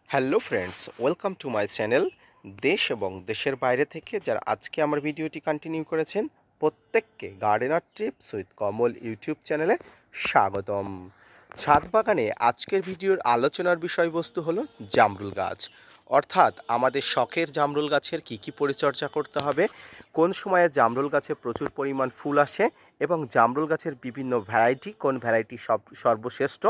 Hello friends, welcome to my channel. দেশ এবং দেশের বাইরে থেকে যারা আজকে আমার ভিডিওটি কন্টিনিউ করেছেন, প্রত্যেককে gardener TRIPS with Kamal YouTube চ্যানেলে স্বাগতম। ছাদ বাগানে আজকের ভিডিওর আলোচনার বিষয়বস্তু হলো জামরুল গাছ, অর্থাৎ আমাদের শখের জামরুল গাছের কি পরিচর্যা করতে হবে, কোন সময়ে জামরুল গাছে প্রচুর পরিমাণ ফুল আসে এবং জামরুল গাছের বিভিন্ন ভ্যারাইটি, কোন ভ্যারাইটি সর্বশ্রেষ্ঠ,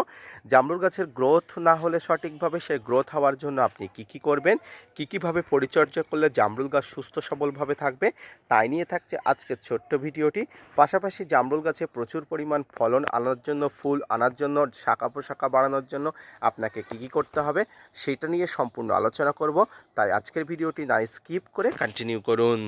জামরুল গাছের গ্রোথ না হলে সঠিকভাবে সেই গ্রোথ হওয়ার জন্য আপনি কি করবেন, কীভাবে পরিচর্যা করলে জামরুল গাছ সুস্থ সবলভাবে থাকবে, তাই নিয়ে থাকছে আজকের ছোট্ট ভিডিওটি। পাশাপাশি জামরুল গাছে প্রচুর পরিমাণ ফলন আনার জন্য, ফুল আনার জন্য, শাখা প্রশাখা বাড়ানোর জন্য আপনাকে কি করতে হবে সেটা নিয়ে সম্পূর্ণ আলোচনা করব। তাই আজকের ভিডিওটি না স্কিপ করে কন্টিনিউ করুন।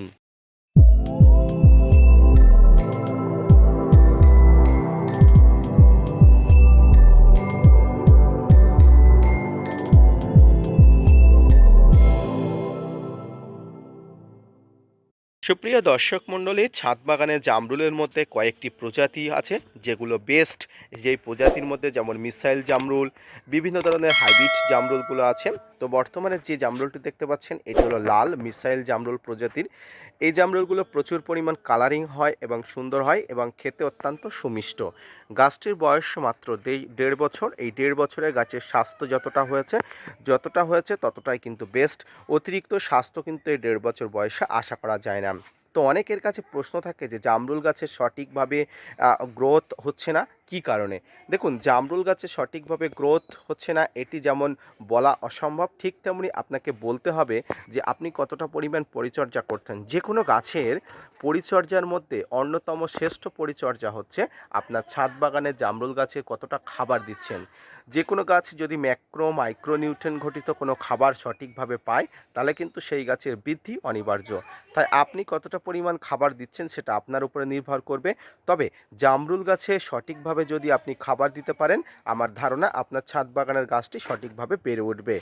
সুপ্রিয় দর্শক মণ্ডলী, ছাদ বাগানে জামরুলের মধ্যে কয়েকটি প্রজাতি আছে যেগুলো বেস্ট। যেই প্রজাতির মধ্যে যেমন মিসাইল জামরুল, বিভিন্ন ধরনের হাইব্রিড জামরুলগুলো আছে। তো বর্তমানে যে জামরুলটি দেখতে পাচ্ছেন এটি হলো লাল মিসাইল জামরুল প্রজাতির। এই জামরুলগুলো প্রচুর পরিমাণ কালারিং হয় এবং সুন্দর হয় এবং খেতে অত্যন্ত সুমিষ্ট। গাছটির বয়স মাত্র 1.5 বছর। এই 1.5 বছরে গাছের স্বাস্থ্য যতটা হয়েছে ততটাই কিন্তু বেস্ট। অতিরিক্ত স্বাস্থ্য কিন্তু এই 1.5 বছর বয়সে আশা করা যায় না। তো অনেকের কাছে প্রশ্ন থাকে যে জামরুল গাছের সঠিকভাবে গ্রোথ হচ্ছে না, কী কারণে? দেখুন, জামরুল গাছের সঠিকভাবে গ্রোথ হচ্ছে না এটি যেমন বলা অসম্ভব, ঠিক তেমনি আপনাকে বলতে হবে যে আপনি কতটা পরিমাণ পরিচর্যা করতেন। যে কোনো গাছের পরিচর্যার মধ্যে অন্যতম শ্রেষ্ঠ পরিচর্যা হচ্ছে আপনার ছাদ বাগানে জামরুল গাছের কতটা খাবার দিচ্ছেন। যে কোনো গাছ যদি ম্যাক্রো মাইক্রো নিউট্রিয়েন্ট ঘটিত কোনো খাবার সঠিকভাবে পায় তাহলে কিন্তু সেই গাছের বৃদ্ধি অনিবার্য। তাই আপনি কতটা পরিমাণ খাবার দিচ্ছেন সেটা আপনার উপরে নির্ভর করবে। তবে জামরুল গাছে সঠিকভাবে যদি আপনি খাবার দিতে পারেন, আমার ধারণা আপনার ছাদ বাগানের গাছটি সঠিকভাবে বেড়ে উঠবে।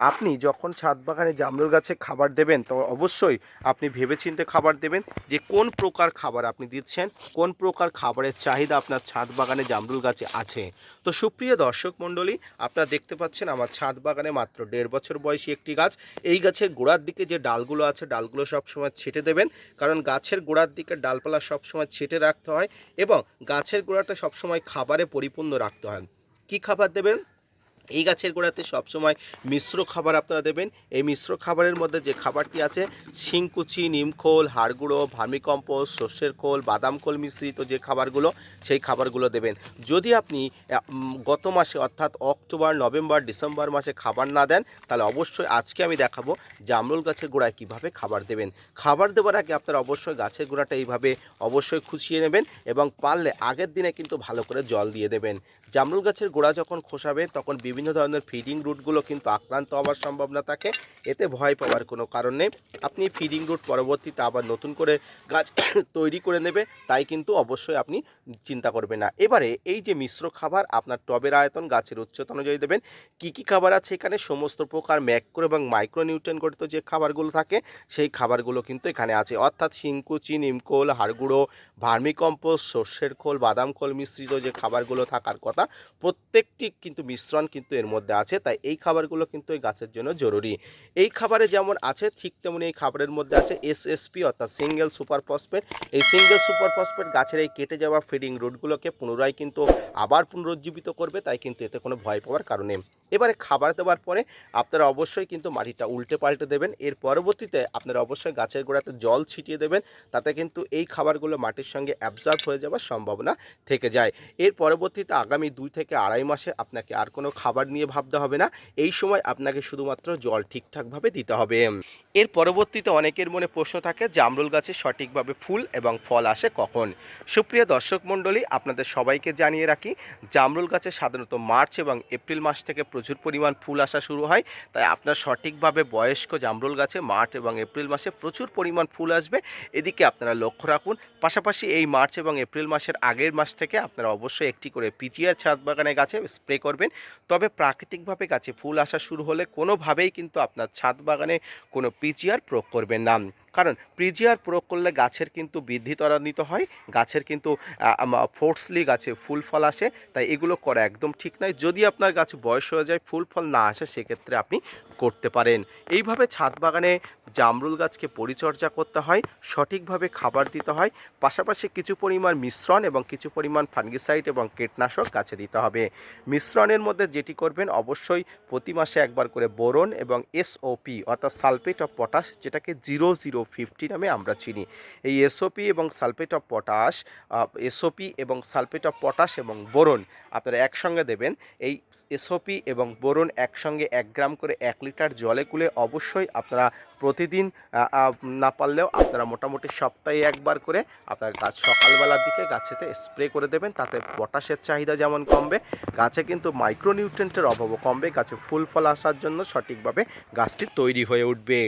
আপনি যখন ছাদ বাগানে জামরুল গাছে খাবার দেবেন তো অবশ্যই আপনি ভেবেচিন্তে খাবার দেবেন যে কোন প্রকার খাবার আপনি দিচ্ছেন, কোন প্রকার খাবারের চাহিদা আপনার ছাদ বাগানে জামরুল গাছে আছে। তো সুপ্রিয় দর্শক মণ্ডলী, আপনারা দেখতে পাচ্ছেন আমার ছাদ বাগানে মাত্র 1.5 বছর বয়সী একটি গাছ। এই গাছের গোড়ার দিকে যে ডালগুলো আছে ডালগুলো সবসময় ছেঁটে দেবেন, কারণ গাছের গোড়ার দিকে ডালপালা সবসময় ছেঁটে রাখতে হয় এবং গাছের গোড়াটা সবসময় খাবারে পরিপূর্ণ রাখতে হয়। কি খাবার দেবেন? এই গাছের গোড়াতে সবসময় মিশ্র খাবার আপনারা দেবেন। এই মিশ্র খাবারের মধ্যে যে খাবারটি আছে শিংকুচি, নিমখোল, হাড়গুঁড়ো, ভার্মিকম্পোস্ট, সর্ষের খোল, বাদাম খোল মিশ্রিত যে খাবারগুলো, সেই খাবারগুলো দেবেন। যদি আপনি গত মাসে অর্থাৎ অক্টোবর, নভেম্বর, ডিসেম্বর মাসে খাবার না দেন তাহলে অবশ্যই আজকে আমি দেখাবো জামরুল গাছের গোড়ায় কীভাবে খাবার দেবেন। খাবার দেওয়ার আগে আপনারা অবশ্যই গাছের গোড়াটা এইভাবে অবশ্যই খুঁচিয়ে নেবেন এবং পারলে আগের দিনে কিন্তু ভালো করে জল দিয়ে দেবেন। জামরুল গাছের গোড়া যখন খোসাবে তখন বিভিন্ন ধরনের ফিডিং রুটগুলো কিন্তু আক্রান্ত হওয়ার সম্ভাবনা থাকে। এতে ভয় পাওয়ার কোনো কারণ নেই। আপনি ফিডিং রুট পরবর্তীতে আবার নতুন করে গাছ তৈরি করে নেবে, তাই কিন্তু অবশ্যই আপনি চিন্তা করবেন না। এবারে এই যে মিশ্র খাবার আপনার টবের আয়তন, গাছের উচ্চতা অনুযায়ী দেবেন। কি খাবার আছে এখানে? সমস্ত প্রকার ম্যাক্রো এবং মাইক্রো নিউট্রিয়েন্ট গঠিত যে খাবারগুলো থাকে সেই খাবারগুলো কিন্তু এখানে আছে, অর্থাৎ শিংকুচি, নিমখোল, হাড়গুঁড়ো, ভার্মিকম্পোস্ট, সর্ষের খোল, বাদাম খোল মিশ্রিত যে খাবারগুলো থাকার কথা প্রত্যেকটি কিন্তু মিশ্রণ কিন্তু এর মধ্যে আছে। তাই এই খাবারগুলো কিন্তু এই গাছের জন্য জরুরি। এই খাবারে যেমন আছে ঠিক তেমনি এই খাবারের মধ্যে আছে এসএসপি অর্থাৎ সিঙ্গেল সুপার ফসফেট। এই সিঙ্গেল সুপার ফসফেট গাছের এই কেটে যাওয়া ফিডিং রুটগুলোকে পুনরায় কিন্তু আবার পুনরুজ্জীবিত করবে, তাই কিন্তু এতে কোনো ভয় পাওয়ার কারণ নেই। এবারে খাবার দেওয়ার পরে আপনারা অবশ্যই কিন্তু মাটিটা উল্টে পাল্টে দেবেন। এর পরবর্তীতে আপনারা অবশ্যই গাছের গোড়াতে জল ছিটিয়ে দেবেন, তাতে কিন্তু এই খাবারগুলো মাটির সঙ্গে অ্যাবজর্ব হয়ে যাওয়ার সম্ভাবনা থেকে যায়। এর পরবর্তীতে আগামী 2 থেকে আড়াই মাসে আপনাকে আর কোনো খাবার নিয়ে ভাবতে হবে না। এই সময় আপনাকে শুধুমাত্র জল ঠিকঠাকভাবে দিতে হবে। এর পরবর্তীতে অনেকের মনে প্রশ্ন থাকে জামরুল গাছে সঠিকভাবে ফুল এবং ফল আসে কখন? সুপ্রিয় দর্শক মণ্ডলী, আপনাদের সবাইকে জানিয়ে রাখি জামরুল গাছে সাধারণত মার্চ এবং এপ্রিল মাস থেকে প্রচুর পরিমাণ ফুল আসা শুরু হয়। তাই আপনার সঠিকভাবে বয়স্ক জামরুল গাছে মার্চ এবং এপ্রিল মাসে প্রচুর পরিমাণ ফুল আসবে, এদিকে আপনারা লক্ষ্য রাখুন। পাশাপাশি এই মার্চ এবং এপ্রিল মাসের আগের মাস থেকে আপনারা অবশ্যই একটি করে পিজিআর ছাদ বাগানে গাছে স্প্রে করবেন। তবে প্রাকৃতিকভাবে গাছে ফুল আসা শুরু হলে কোনোভাবেই কিন্তু আপনার ছাদ বাগানে কোনো পিজিআর প্রয়োগ করবেন না। কারণ পিজিআর প্রয়োগ করলে গাছের কিন্তু বৃদ্ধি ত্বরান্বিত হয়, গাছের কিন্তু ফোর্সলি গাছে ফুল ফল আসে, তাই এগুলো করা একদম ঠিক নয়। যদি আপনার গাছ বয়স হয়ে যায়, ফুল ফল না আসে, সেক্ষেত্রে আপনি করতে পারেন। এইভাবে ছাদ বাগানে জামরুল গাছকে পরিচর্যা করতে হয়, সঠিকভাবে খাবার দিতে হয়, পাশাপাশি কিছু পরিমাণ মিশ্রণ এবং কিছু পরিমাণ ফাঙ্গিসাইড এবং কীটনাশক গাছে দিতে হবে। মিশ্রণের মধ্যে যেটি করবেন, অবশ্যই প্রতি মাসে একবার করে বোরন এবং এসওপি অর্থাৎ সালফেট অফ পটাশ, যেটাকে 0050 নামে আমরা চিনি, এই এসওপি এবং সালফেট অফ পটাশ, এসওপি এবং সালফেট অফ পটাশ এবং বোরন আপনারা একসঙ্গে দেবেন। এই এসওপি এবং বোরন একসঙ্গে 1 গ্রাম করে 1 লিটার জলে গুলে অবশ্যই আপনারা প্রতিদিন না পারলেও আপনারা মোটামুটি সপ্তাহে একবার করে আপনার গাছ সকালবেলার দিকে গাছেতে স্প্রে করে দেবেন। তাতে পটাশের চাহিদা যেমন কমবে, গাছে কিন্তু মাইক্রোনিউট্রিয়েন্টের অভাবও কমবে, গাছে ফুল ফল আসার জন্য সঠিকভাবে গাছটি তৈরি হয়ে উঠবে।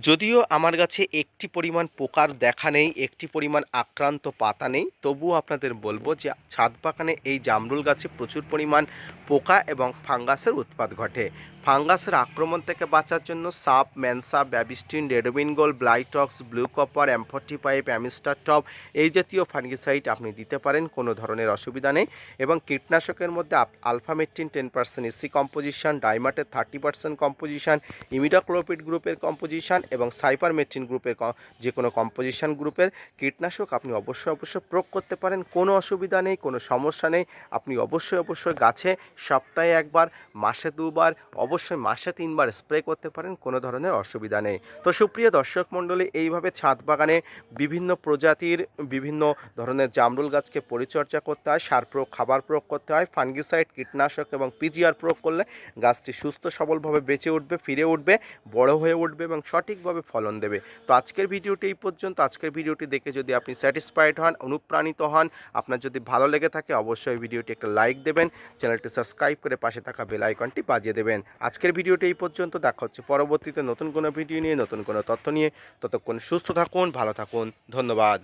যদিও আমার কাছে একটি পরিমাণ পোকার দেখা নেই, একটি পরিমাণ আক্রান্ত পাতা নেই, তবুও আপনাদের বলবো যে ছাদ বাগানে এই জামরুল গাছে প্রচুর পরিমাণ পোকা এবং ফাঙ্গাসের উৎপাত ঘটে। ফাঙ্গাসের আক্রমণ থেকে বাঁচার জন্য সাপ, ম্যানসা, ব্যাবিস্টিন, রেডোমিনগোল, Blitox, blue copper, M45, Amistar top এই জাতীয় ফাঙ্গিসাইড আপনি দিতে পারেন, কোনো ধরনের অসুবিধা নেই। এবং কীটনাশকের মধ্যে আলফামেট্রিন 10% এসি কম্পোজিশন, ডাইমাটের 30% কম্পোজিশন, ইমিডাক্লোপিড গ্রুপের কম্পোজিশন এবং সাইপারমেট্রিন গ্রুপের যে কোনো কম্পোজিশন গ্রুপের কীটনাশক আপনি অবশ্যই প্রয়োগ করতে পারেন, কোনো অসুবিধা নেই, কোনো সমস্যা নেই। আপনি অবশ্যই গাছে সপ্তাহে একবার, মাসে 2 বার, অবশ্যই মাসে 3 বার স্প্রে করতে পারেন, কোনো ধরনের অসুবিধা নেই। তো সুপ্রিয় দর্শক মণ্ডলী, এইভাবে ছাদ বাগানে বিভিন্ন প্রজাতির বিভিন্ন ধরনের জামরুল গাছকে পরিচর্যা করতে হয়, সার প্রয়োগ, খাবার প্রয়োগ করতে হয়, ফাঙ্গিসাইড, কীটনাশক এবং পিজিআর প্রয়োগ করলে গাছটি সুস্থ সবলভাবে বেঁচে উঠবে, ফিরে উঠবে, বড় হয়ে উঠবে এবং সঠিকভাবে ফলন দেবে। তো আজকের ভিডিওটি এই পর্যন্ত। আজকের ভিডিওটি দেখে যদি আপনি স্যাটিসফাইড হন, অনুপ্রাণিত হন, আপনার যদি ভালো লেগে থাকে, অবশ্যই ভিডিওটি একটা লাইক দেবেন, চ্যানেলটি সাবস্ক্রাইব করে পাশে থাকা বেল আইকনটি বাজিয়ে দেবেন। আজকের ভিডিওটি এই পর্যন্ত, দেখা হচ্ছে পরবর্তীতে নতুন কোনো ভিডিও নিয়ে, নতুন কোনো তথ্য নিয়ে। ততক্ষণ সুস্থ থাকুন, ভালো থাকুন, ধন্যবাদ।